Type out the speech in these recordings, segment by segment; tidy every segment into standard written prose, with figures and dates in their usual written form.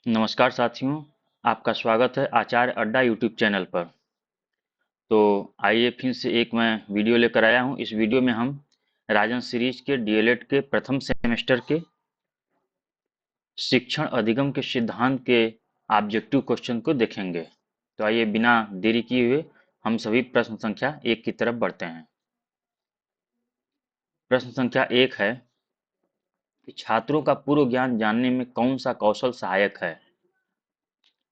नमस्कार साथियों, आपका स्वागत है आचार्य अड्डा यूट्यूब चैनल पर। तो आइए फिर से एक मैं वीडियो लेकर आया हूं। इस वीडियो में हम राजन सीरीज के डीएलएड के प्रथम सेमेस्टर के शिक्षण अधिगम के सिद्धांत के ऑब्जेक्टिव क्वेश्चन को देखेंगे। तो आइए बिना देरी किए हुए हम सभी प्रश्न संख्या 1 की तरफ बढ़ते हैं। प्रश्न संख्या 1 है कि छात्रों का पूर्व ज्ञान जानने में कौन सा कौशल सहायक है।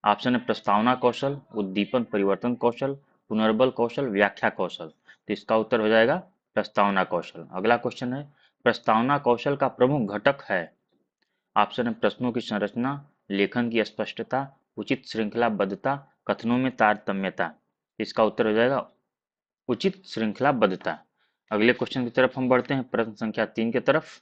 ऑप्शन है प्रस्तावना कौशल, उद्दीपन परिवर्तन कौशल, पुनर्बल कौशल, व्याख्या कौशल। तो इसका उत्तर हो जाएगा प्रस्तावना कौशल। अगला क्वेश्चन है प्रस्तावना कौशल का प्रमुख घटक है। ऑप्शन है प्रश्नों की संरचना, लेखन की स्पष्टता, उचित श्रृंखलाबद्धता, कथनों में तारतम्यता। इसका उत्तर हो जाएगा उचित श्रृंखलाबद्धता। अगले क्वेश्चन की तरफ हम बढ़ते हैं, प्रश्न संख्या 3 की तरफ।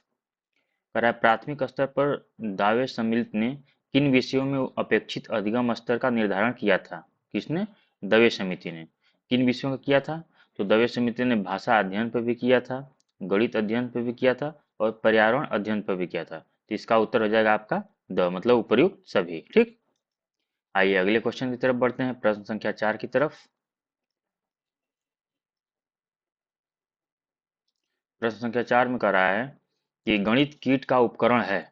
कह रहा है प्राथमिक स्तर पर दावे सम्मिलित ने किन विषयों में अपेक्षित अधिगम स्तर का निर्धारण किया था। किसने? दवे समिति ने। किन विषयों का किया था? तो दवे समिति ने भाषा अध्ययन पर भी किया था, गणित अध्ययन पर भी किया था और पर्यावरण अध्ययन पर भी किया था। तो इसका उत्तर हो जाएगा आपका द, मतलब उपर्युक्त सभी। ठीक, आइए अगले क्वेश्चन की तरफ बढ़ते हैं, प्रश्न संख्या 4 की तरफ। प्रश्न संख्या 4 में कह रहा है कि गणित कीट का उपकरण है।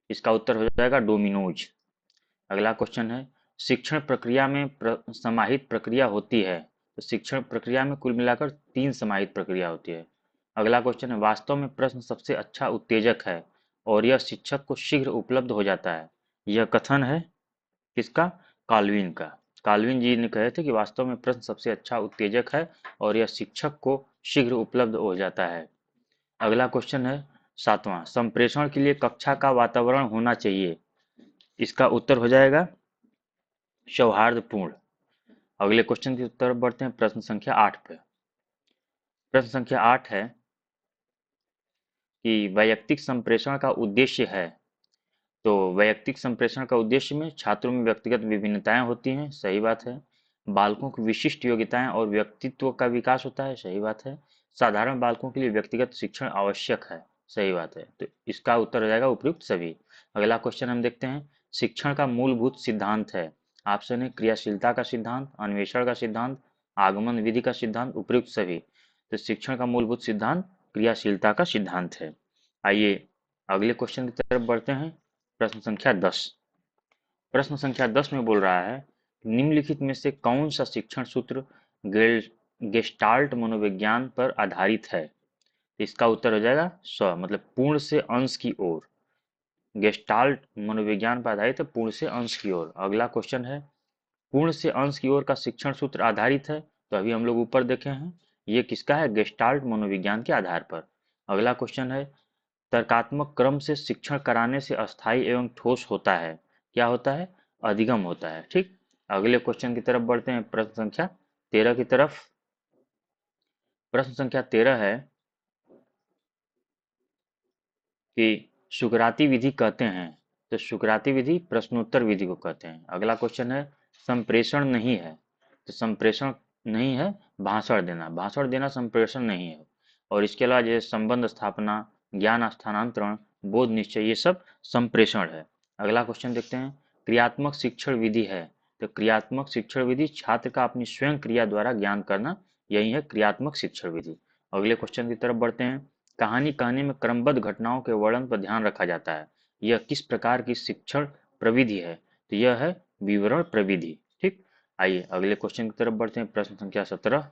इसका उत्तर हो जाएगा डोमिनोज। अगला क्वेश्चन है शिक्षण प्रक्रिया में समाहित प्रक्रिया होती है। तो शिक्षण प्रक्रिया में कुल मिलाकर 3 समाहित प्रक्रिया होती है। अगला क्वेश्चन है वास्तव में प्रश्न सबसे अच्छा उत्तेजक है और यह शिक्षक को शीघ्र उपलब्ध हो जाता है। यह कथन है किसका? काल्विन का। काल्विन जी ने कहे थे कि वास्तव में प्रश्न सबसे अच्छा उत्तेजक है और यह शिक्षक को शीघ्र उपलब्ध हो जाता है। अगला क्वेश्चन है 7वां, संप्रेषण के लिए कक्षा का वातावरण होना चाहिए। इसका उत्तर हो जाएगा सौहार्दपूर्ण। अगले क्वेश्चन की तरफ बढ़ते हैं, प्रश्न संख्या 8 पे। प्रश्न संख्या 8 है कि वैयक्तिक संप्रेषण का उद्देश्य है। तो वैयक्तिक संप्रेषण का उद्देश्य में छात्रों में व्यक्तिगत विभिन्नताएं होती हैं, सही बात है। बालकों की विशिष्ट योग्यताएं और व्यक्तित्व का विकास होता है, सही बात है। साधारण बालकों के लिए व्यक्तिगत शिक्षण आवश्यक है, सही बात है। तो इसका उत्तर हो जाएगा उपयुक्त सभी। अगला क्वेश्चन हम देखते हैं शिक्षण का मूलभूत सिद्धांत है। ऑप्शन है क्रियाशीलता का सिद्धांत, अन्वेषण का सिद्धांत, आगमन विधि का सिद्धांत, उपयुक्त सभी। तो शिक्षण का मूलभूत सिद्धांत क्रियाशीलता का सिद्धांत है। आइए अगले क्वेश्चन की तरफ बढ़ते हैं, प्रश्न संख्या 10। प्रश्न संख्या 10 में बोल रहा है निम्नलिखित में से कौन सा शिक्षण सूत्र गेस्टाल्ट मनोविज्ञान पर आधारित है। इसका उत्तर हो जाएगा स्व, मतलब पूर्ण से अंश की ओर। गेस्टाल्ट मनोविज्ञान पर आधारित है, पूर्ण से अंश की ओर। अगला क्वेश्चन है पूर्ण से अंश की ओर का शिक्षण सूत्र आधारित है। तो अभी हम लोग ऊपर देखे हैं, ये किसका है? गेस्टाल्ट मनोविज्ञान के आधार पर। अगला क्वेश्चन है तर्कात्मक क्रम से शिक्षण कराने से अस्थायी एवं ठोस होता है। क्या होता है? अधिगम होता है। ठीक, अगले क्वेश्चन की तरफ बढ़ते हैं, प्रश्न संख्या 13 की तरफ। प्रश्न संख्या 13 है कि सुकराती विधि कहते हैं। तो सुकराती विधि प्रश्नोत्तर विधि को कहते हैं। अगला क्वेश्चन है संप्रेषण नहीं है। तो संप्रेषण नहीं है भाषण देना, भाषण देना संप्रेषण नहीं है। और इसके अलावा जैसे संबंध स्थापना, ज्ञान स्थानांतरण, बोध निश्चय, ये सब संप्रेषण है। अगला क्वेश्चन देखते हैं क्रियात्मक शिक्षण विधि है। तो क्रियात्मक शिक्षण विधि छात्र का अपनी स्वयं क्रिया द्वारा ज्ञान करना, यही है क्रियात्मक शिक्षण विधि। अगले क्वेश्चन की तरफ बढ़ते हैं कहानी कहने में क्रमबद्ध घटनाओं के वर्णन पर ध्यान रखा जाता है। यह किस प्रकार की शिक्षण प्रविधि है? तो यह है विवरण प्रविधि। ठीक, आइए अगले क्वेश्चन की तरफ बढ़ते हैं, प्रश्न संख्या 17।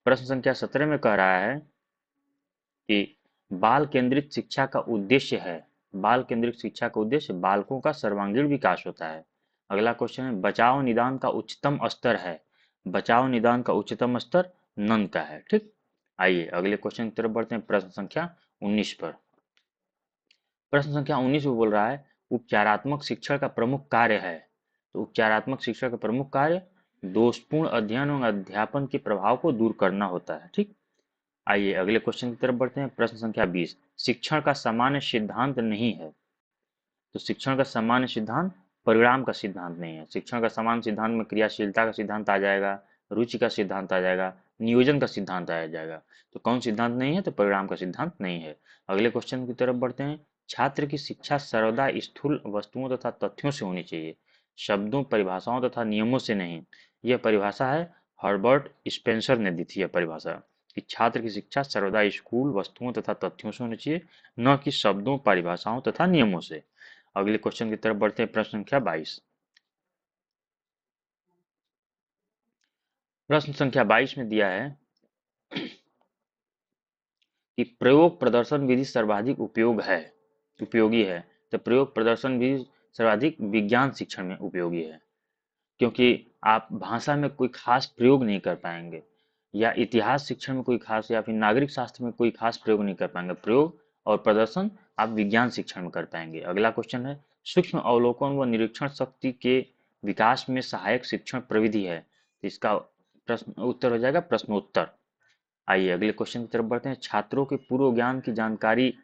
प्रश्न संख्या 17 में कह रहा है कि बाल केंद्रित शिक्षा का उद्देश्य है। बाल केंद्रित शिक्षा का उद्देश्य बालकों का सर्वांगीण विकास होता है। अगला क्वेश्चन है बचाव निदान का उच्चतम स्तर है। बचाव निदान का उच्चतम स्तर नन का है। ठीक, आइए अगले क्वेश्चन की तरफ बढ़ते हैं, प्रश्न संख्या 19 पर। प्रश्न संख्या 19 में बोल रहा है उपचारात्मक शिक्षण का प्रमुख कार्य है। तो उपचारात्मक शिक्षण का प्रमुख कार्य दोषपूर्ण अध्ययन और अध्यापन के प्रभाव को दूर करना होता है। ठीक, आइए अगले क्वेश्चन की तरफ बढ़ते हैं, प्रश्न संख्या 20 शिक्षण का सामान्य सिद्धांत नहीं है। तो शिक्षण का सामान्य सिद्धांत परिणाम का सिद्धांत नहीं है। शिक्षण का सामान्य सिद्धांत में क्रियाशीलता का सिद्धांत आ जाएगा, रुचि का सिद्धांत आ जाएगा, नियोजन का सिद्धांत आ जाएगा। तो कौन सिद्धांत नहीं है? तो परिणाम का सिद्धांत नहीं है। अगले क्वेश्चन की तरफ बढ़ते हैं छात्र की शिक्षा सर्वदा स्थूल वस्तुओं तथा तथ्यों से होनी चाहिए, शब्दों, परिभाषाओं तथा नियमों से नहीं। यह परिभाषा है हर्बर्ट स्पेंसर ने दी थी। यह परिभाषा कि छात्र की शिक्षा सर्वदा स्कूल वस्तुओं तथा तथ्यों से होनी चाहिए, न कि शब्दों, परिभाषाओं तथा नियमों से। अगले क्वेश्चन की तरफ बढ़ते हैं। प्रश्न संख्या 22। प्रश्न संख्या 22 में दिया है कि प्रयोग प्रदर्शन विधि सर्वाधिक उपयोगी है। तो प्रयोग प्रदर्शन विधि सर्वाधिक विज्ञान शिक्षण में उपयोगी है, क्योंकि आप भाषा में कोई खास प्रयोग नहीं कर पाएंगे, या इतिहास शिक्षण में कोई खास, या फिर नागरिक शास्त्र में कोई खास प्रयोग नहीं कर पाएंगे। प्रयोग और प्रदर्शन आप विज्ञान शिक्षण में कर पाएंगे। अगला क्वेश्चन है, सूक्ष्म अवलोकन व निरीक्षण शक्ति के विकास में सहायक शिक्षण प्रविधि है। इसका प्रश्न उत्तर हो जाएगा प्रश्नोत्तर। आइए अगले क्वेश्चन की तरफ बढ़ते हैं। छात्रों के पूर्व ज्ञान की जानकारी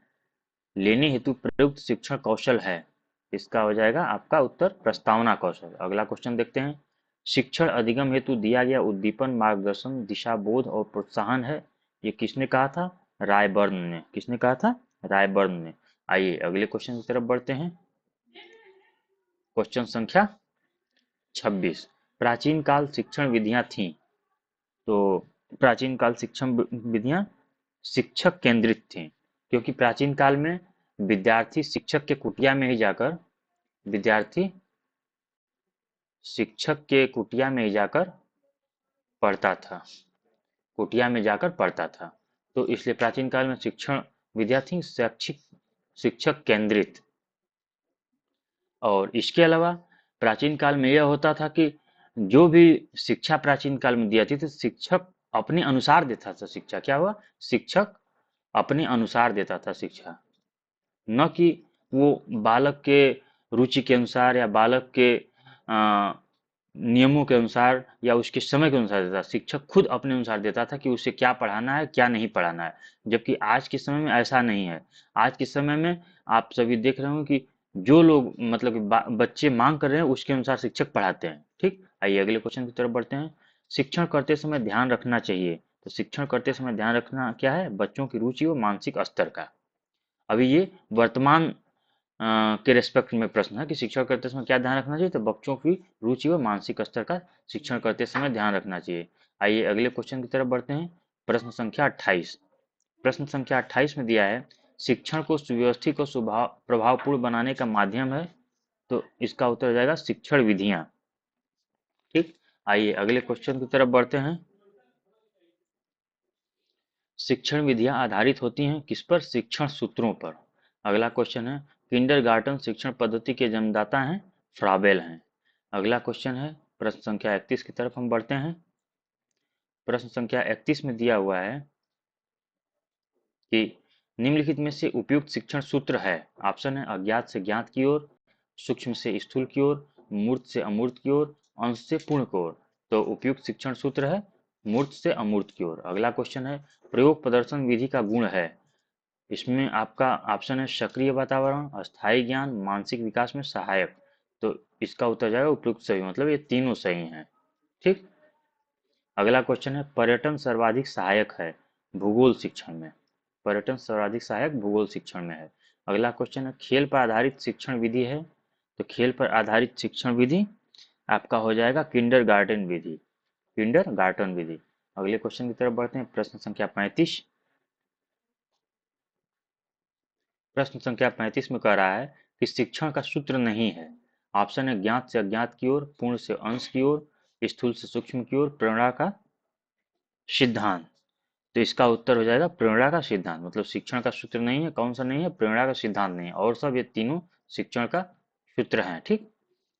लेने हेतु प्रयुक्त शिक्षण कौशल है। इसका हो जाएगा आपका उत्तर प्रस्तावना कौशल। अगला क्वेश्चन देखते हैं। शिक्षण अधिगम हेतु दिया गया उद्दीपन, मार्गदर्शन, दिशाबोध और प्रोत्साहन है। ये किसने कहा था? रायबर्न ने। किसने कहा था? रायबर्न ने। आइए अगले क्वेश्चन की तरफ बढ़ते हैं। क्वेश्चन संख्या 26। प्राचीन काल शिक्षण विधियां थीं। तो प्राचीन काल शिक्षण विधियां शिक्षक केंद्रित थीं, क्योंकि प्राचीन काल में विद्यार्थी शिक्षक के कुटिया में ही जाकर विद्यार्थी शिक्षक के कुटिया में ही जाकर पढ़ता था, कुटिया में जाकर पढ़ता था। तो इसलिए प्राचीन काल में शिक्षण विद्या थी शैक्षिक शिक्षक केंद्रित। और इसके अलावा प्राचीन काल में यह होता था कि जो भी शिक्षा प्राचीन काल में दी जाती थी, शिक्षक अपने अनुसार देता था शिक्षा। क्या हुआ? शिक्षक अपने अनुसार देता था शिक्षा, न कि वो बालक के रुचि के अनुसार या बालक के नियमों के अनुसार या उसके समय के अनुसार देता। शिक्षक खुद अपने अनुसार देता था कि उसे क्या पढ़ाना है, क्या नहीं पढ़ाना है। जबकि आज के समय में ऐसा नहीं है। आज के समय में आप सभी देख रहे हो कि जो लोग मतलब कि बच्चे मांग कर रहे हैं उसके अनुसार शिक्षक पढ़ाते हैं। ठीक, आइए अगले क्वेश्चन की तरफ बढ़ते हैं। शिक्षण करते समय ध्यान रखना चाहिए। तो शिक्षण करते समय ध्यान रखना क्या है? बच्चों की रुचि और मानसिक स्तर का। अभी ये वर्तमान के रेस्पेक्ट में प्रश्न है कि शिक्षण करते समय क्या ध्यान रखना चाहिए। तो बच्चों की रुचि व मानसिक स्तर का शिक्षण करते समय ध्यान रखना चाहिए। आइए अगले क्वेश्चन की तरफ बढ़ते हैं। प्रश्न संख्या 28। प्रश्न संख्या 28 में दिया है शिक्षण को सुव्यवस्थित और प्रभावपूर्ण बनाने का माध्यम है। तो इसका उत्तर हो जाएगा शिक्षण विधियां। ठीक, आइए अगले क्वेश्चन की तरफ बढ़ते हैं। शिक्षण विधियां आधारित होती हैं किस पर? शिक्षण सूत्रों पर। अगला क्वेश्चन है किंडरगार्टन शिक्षण पद्धति के जन्मदाता हैं फ्राबेल हैं। अगला क्वेश्चन है प्रश्न संख्या 31 की तरफ हम बढ़ते हैं। प्रश्न संख्या 31 में दिया हुआ है कि निम्नलिखित में से उपयुक्त शिक्षण सूत्र है। ऑप्शन है अज्ञात से ज्ञात की ओर, सूक्ष्म से स्थूल की ओर, मूर्त से अमूर्त की ओर, अंश से पूर्ण की ओर। तो उपयुक्त शिक्षण सूत्र है मूर्त से अमूर्त की ओर। अगला क्वेश्चन है प्रयोग प्रदर्शन विधि का गुण है। इसमें आपका ऑप्शन है सक्रिय वातावरण, अस्थायी ज्ञान, मानसिक विकास में सहायक। तो इसका उत्तर जाएगा उपयुक्त सही, मतलब ये तीनों सही हैं। ठीक, अगला क्वेश्चन है पर्यटन सर्वाधिक सहायक है भूगोल शिक्षण में। पर्यटन सर्वाधिक सहायक भूगोल शिक्षण में है। अगला क्वेश्चन है खेल पर आधारित शिक्षण विधि है। तो खेल पर आधारित शिक्षण विधि आपका हो जाएगा किंडरगार्टन विधि। किंडरगार्टन विधि। अगले क्वेश्चन की तरफ बढ़ते हैं। प्रश्न संख्या 35। प्रश्न संख्या 35 में कह रहा है कि शिक्षण का सूत्र नहीं है। ऑप्शन है ज्ञात से अज्ञात की ओर, पूर्ण से अंश की ओर, स्थूल से सूक्ष्म की ओर, प्रेरणा का सिद्धांत। तो इसका उत्तर हो जाएगा प्रेरणा का सिद्धांत। मतलब शिक्षण का सूत्र नहीं है। कौन सा नहीं है? प्रेरणा का सिद्धांत नहीं है, और सब ये तीनों शिक्षण का सूत्र हैं। ठीक,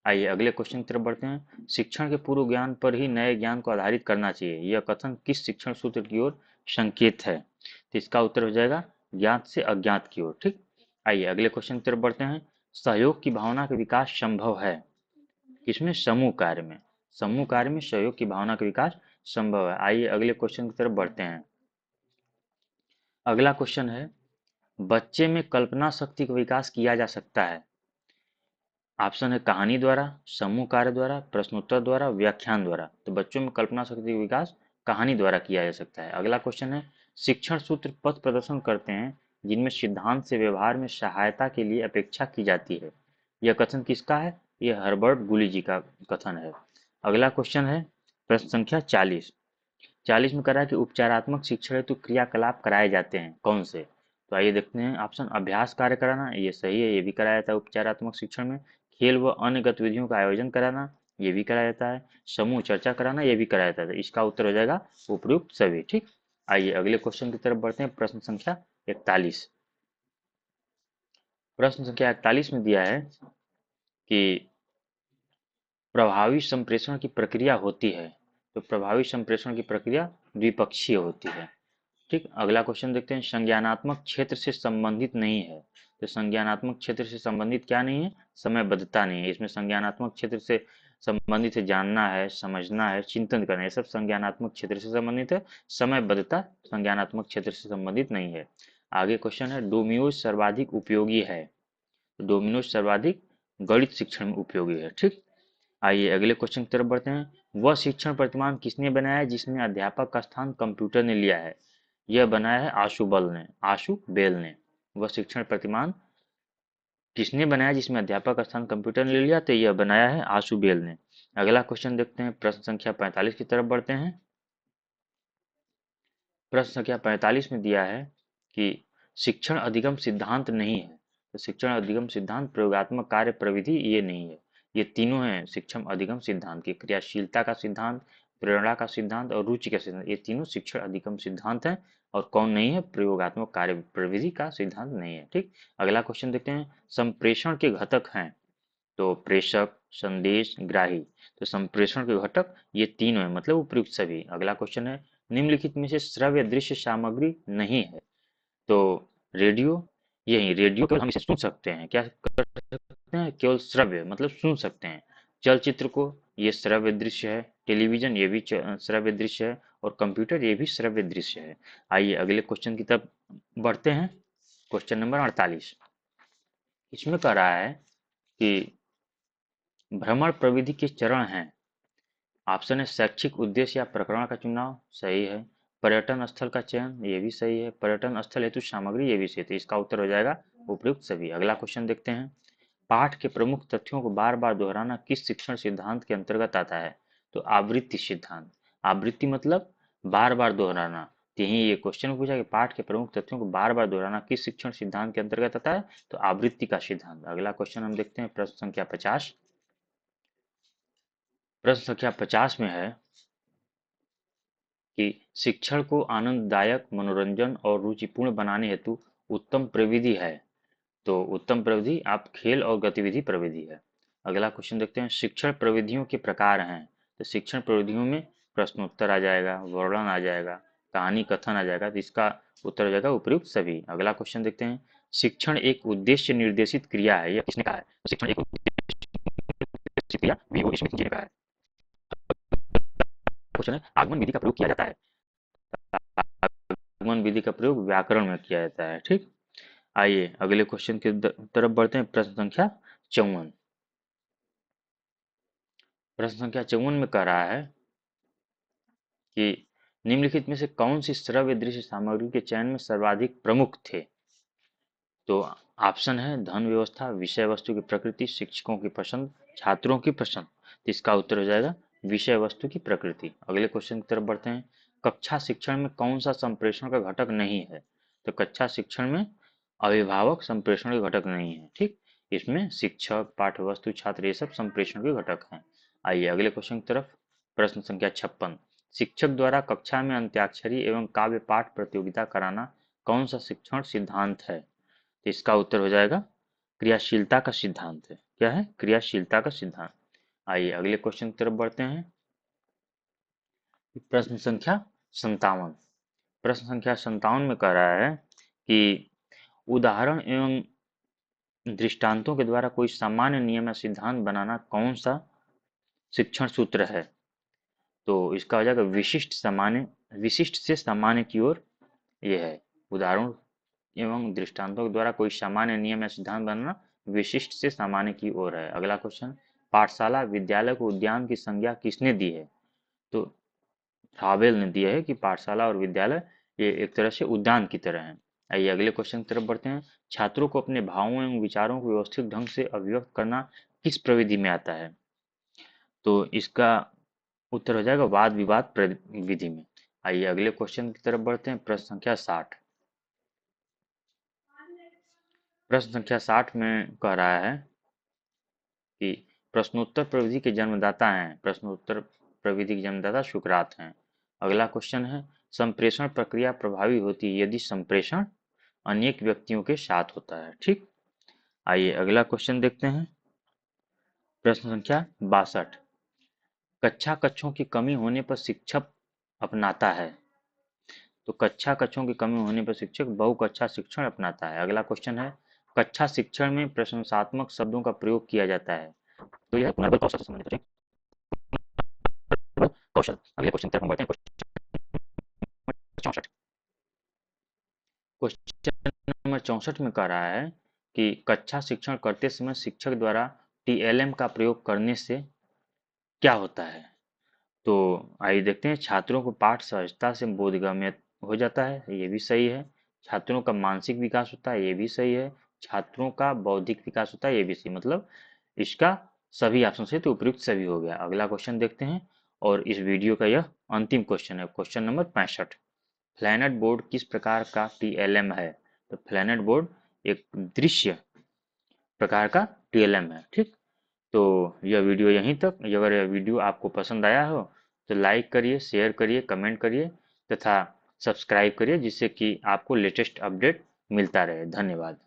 आइए अगले क्वेश्चन की तरफ बढ़ते हैं। शिक्षण के पूर्व ज्ञान पर ही नए ज्ञान को आधारित करना चाहिए, यह कथन किस शिक्षण सूत्र की ओर संकेत है? तो इसका उत्तर हो जाएगा ज्ञात से अज्ञात की ओर। ठीक, आइए अगले क्वेश्चन की तरफ बढ़ते हैं। सहयोग की भावना का विकास संभव है किसमें? समूह कार्य में। समूह कार्य में सहयोग की भावना का विकास संभव है। आइए अगले क्वेश्चन की तरफ बढ़ते हैं। अगला क्वेश्चन है बच्चे में कल्पना शक्ति का विकास किया जा सकता है। ऑप्शन है कहानी द्वारा, समूह कार्य द्वारा, प्रश्नोत्तर द्वारा, व्याख्यान द्वारा। तो बच्चों में कल्पना शक्ति का विकास कहानी द्वारा किया जा सकता है। अगला क्वेश्चन है शिक्षण सूत्र पथ प्रदर्शन करते हैं जिनमें सिद्धांत से व्यवहार में सहायता के लिए अपेक्षा की जाती है। यह कथन किसका है? यह हर्बर्ट गुली जी का कथन है। अगला क्वेश्चन है प्रश्न संख्या 40। 40 में कह रहा है कि उपचारात्मक शिक्षण हेतु क्रियाकलाप कराए जाते हैं, कौन से? तो आइए देखते हैं। ऑप्शन अभ्यास कार्य कराना, ये सही है, ये भी कराया जाता है उपचारात्मक शिक्षण में। खेल व अन्य गतिविधियों का आयोजन कराना, ये भी कराया जाता है। समूह चर्चा कराना, ये भी कराया जाता है। इसका उत्तर हो जाएगा उपयुक्त सभी। ठीक, आइए अगले क्वेश्चन की तरफ बढ़ते हैं। प्रश्न संख्या 41। प्रश्न संख्या 41 में दिया है कि प्रभावी संप्रेषण की प्रक्रिया होती है। तो प्रभावी संप्रेषण की प्रक्रिया द्विपक्षीय होती है। ठीक, अगला क्वेश्चन देखते हैं। संज्ञानात्मक क्षेत्र से संबंधित नहीं है। तो संज्ञानात्मक क्षेत्र से संबंधित क्या नहीं है? समयबद्धता नहीं है। इसमें संज्ञानात्मक क्षेत्र से संबंधित है जानना है, समझना है, चिंतन करना है, सब संज्ञानात्मक क्षेत्र से संबंधित है। समयबद्धता संज्ञानात्मक क्षेत्र से संबंधित नहीं है। आगे क्वेश्चन है, डोमिनोज सर्वाधिक उपयोगी है। डोमिनोज सर्वाधिक गणित शिक्षण में उपयोगी है। ठीक, आइए अगले क्वेश्चन की तरफ बढ़ते हैं। वह शिक्षण प्रतिमान किसने बनाया है जिसमें अध्यापक का स्थान कंप्यूटर ने लिया है? यह बनाया है आशुबल ने, आशु बेल ने। वह शिक्षण प्रतिमान किसने बनाया जिसमें अध्यापक का स्थान कंप्यूटर ने ले लिया? तो यह बनाया है आशु बेल ने। अगला क्वेश्चन देखते हैं। प्रश्न संख्या 45 की तरफ बढ़ते हैं। प्रश्न संख्या 45 में दिया है कि शिक्षण अधिगम सिद्धांत नहीं है। तो शिक्षण अधिगम सिद्धांत प्रयोगात्मक कार्य प्रविधि ये नहीं है। ये तीनों हैं शिक्षण अधिगम सिद्धांत के। क्रियाशीलता का सिद्धांत, प्रेरणा का सिद्धांत और रुचि का सिद्धांत, ये तीनों शिक्षण अधिगम सिद्धांत हैं। और कौन नहीं है? प्रयोगात्मक कार्य प्रविधि का सिद्धांत नहीं है। ठीक, अगला क्वेश्चन देखते हैं। संप्रेषण के घटक हैं। तो प्रेषक, संदेश, ग्राही। तो संप्रेषण के घटक ये तीनों है, मतलब उपयुक्त सभी। अगला क्वेश्चन है, निम्नलिखित में से श्रव्य दृश्य सामग्री नहीं है। तो रेडियो, यही रेडियो केवल हम इसे सुन सकते हैं। क्या कर सकते हैं? केवल श्रव्य मतलब सुन सकते हैं। चलचित्र को, ये श्रव्य दृश्य है। टेलीविजन, ये भी श्रव्य दृश्य है। और कंप्यूटर, ये भी श्रव्य दृश्य है। आइए अगले क्वेश्चन की तरफ बढ़ते हैं। Question number 48। इसमें कह रहा है कि भ्रमण प्रविधि के चरण हैं। ऑप्शन है शैक्षिक उद्देश्य या प्रकरण का चुनाव, सही है। पर्यटन स्थल का चयन, ये भी सही है। पर्यटन स्थल हेतु सामग्री, ये भी सही है। तो इसका उत्तर हो जाएगा उपयुक्त सभी। अगला क्वेश्चन देखते हैं। पाठ के प्रमुख तथ्यों को बार बार दोहराना किस शिक्षण सिद्धांत के अंतर्गत आता है? तो आवृत्ति सिद्धांत। आवृत्ति मतलब बार बार दोहराना। तो यही ये क्वेश्चन पूछा कि पाठ के प्रमुख तथ्यों को बार बार दोहराना किस शिक्षण सिद्धांत के अंतर्गत आता है? तो आवृत्ति का सिद्धांत। अगला क्वेश्चन हम देखते हैं। प्रश्न संख्या 50। प्रश्न संख्या 50 में है कि शिक्षण को आनंददायक, मनोरंजन और रुचिपूर्ण बनाने हेतु उत्तम प्रविधि है। तो उत्तम प्रविधि आप खेल और गतिविधि प्रविधि है। अगला क्वेश्चन देखते हैं। शिक्षण प्रविधियों के प्रकार हैं। तो शिक्षण प्रविधियों में प्रश्नोत्तर आ जाएगा, वर्णन आ जाएगा, कहानी कथन आ जाएगा। तो इसका उत्तर हो जाएगा उपयुक्त सभी। अगला क्वेश्चन देखते हैं। शिक्षण एक उद्देश्य निर्देशित क्रिया है, यह किसने कहा है? तो शिक्षण एक उद्देश्य निर्देशित क्रिया वीओ स्मिथ जी ने कहा है। क्वेश्चन है, आगमन विधि का प्रयोग किया जाता है। आगमन विधि का प्रयोग व्याकरण में किया जाता है। ठीक, आइए अगले क्वेश्चन की तरफ बढ़ते हैं। प्रश्न संख्या 54। प्रश्न संख्या 54 में कह रहा है कि निम्नलिखित में से कौन सी श्रव्य दृश्य सामग्री के चयन में सर्वाधिक प्रमुख थे? तो ऑप्शन है धन व्यवस्था, विषय वस्तु की प्रकृति, शिक्षकों की पसंद, छात्रों की पसंद। तो इसका उत्तर हो जाएगा विषय वस्तु की प्रकृति। अगले क्वेश्चन की तरफ बढ़ते हैं। कक्षा शिक्षण में कौन सा संप्रेषण का घटक नहीं है? तो कक्षा शिक्षण में अभिभावक संप्रेषण के घटक नहीं है। ठीक, इसमें शिक्षक, पाठ्यवस्तु, छात्र, ये सब संप्रेषण के घटक हैं। आइए अगले क्वेश्चन की तरफ। प्रश्न संख्या 56। शिक्षक द्वारा कक्षा में अंत्याक्षरी एवं काव्य पाठ प्रतियोगिता कराना कौन सा शिक्षण सिद्धांत है? तो इसका उत्तर हो जाएगा क्रियाशीलता का सिद्धांत है। क्या है? क्रियाशीलता का सिद्धांत। आइए अगले क्वेश्चन की तरफ बढ़ते हैं। प्रश्न संख्या 57। प्रश्न संख्या 57 में कह रहा है कि उदाहरण एवं दृष्टांतों के द्वारा कोई सामान्य नियम या सिद्धांत बनाना कौन सा शिक्षण सूत्र है? तो इसका हो जाएगा विशिष्ट सामान्य, विशिष्ट से सामान्य की ओर। यह है उदाहरण एवं दृष्टांतों के द्वारा कोई सामान्य नियम या सिद्धांत बनाना विशिष्ट से सामान्य की ओर है। अगला क्वेश्चन, पाठशाला विद्यालय को उद्यान की संज्ञा किसने दी है? तो हावेल ने दिया है कि पाठशाला और विद्यालय ये एक तरह से उद्यान की तरह है। आइए अगले क्वेश्चन की तरफ बढ़ते हैं। छात्रों को अपने भावों एवं विचारों को व्यवस्थित ढंग से अभिव्यक्त करना किस प्रविधि में आता है? तो इसका उत्तर हो जाएगा वाद विवाद विधि में। आइए अगले क्वेश्चन की तरफ बढ़ते हैं। प्रश्न संख्या 60। प्रश्न संख्या 60 में कह रहा है कि प्रश्नोत्तर प्रविधि के जन्मदाता हैं, प्रश्नोत्तर प्रविधि के जन्मदाता सुकरात हैं। अगला क्वेश्चन है, संप्रेषण प्रक्रिया प्रभावी होती है यदि संप्रेषण अनेक व्यक्तियों के साथ होता है। ठीक, आइए अगला क्वेश्चन देखते हैं। प्रश्न संख्या 62। कक्षा कक्षों की कमी होने पर शिक्षक अपनाता है। तो कक्षा कक्षों की कमी होने पर शिक्षक बहुकक्षा शिक्षण अपनाता है। अगला क्वेश्चन है, कक्षा शिक्षण में प्रशंसात्मक शब्दों का प्रयोग किया जाता है। तो यह पुनर्बल कौशल से संबंधित है। कौशल। अगले क्वेश्चन की तरफ हम बढ़ते हैं। क्वेश्चन 64। क्वेश्चन नंबर 64 में कह रहा है कि कक्षा शिक्षण करते समय शिक्षक द्वारा टीएलएम का प्रयोग करने से क्या होता है? तो आइए देखते हैं। छात्रों को पाठ सहजता से बोधगम्य हो जाता है, ये भी सही है। छात्रों का मानसिक विकास होता है, ये भी सही है। छात्रों का बौद्धिक विकास होता है, ये भी सही। मतलब इसका सभी ऑप्शन से तो उपयुक्त सभी हो गया। अगला क्वेश्चन देखते हैं और इस वीडियो का यह अंतिम क्वेश्चन है, क्वेश्चन नंबर 65। फ्लैनेट बोर्ड किस प्रकार का टीएलएम है? तो फ्लैनेट बोर्ड एक दृश्य प्रकार का टीएलएम है। ठीक, तो यह वीडियो यहीं तक। अगर यह वीडियो आपको पसंद आया हो तो लाइक करिए, शेयर करिए, कमेंट करिए तथा सब्सक्राइब करिए, जिससे कि आपको लेटेस्ट अपडेट मिलता रहे। धन्यवाद।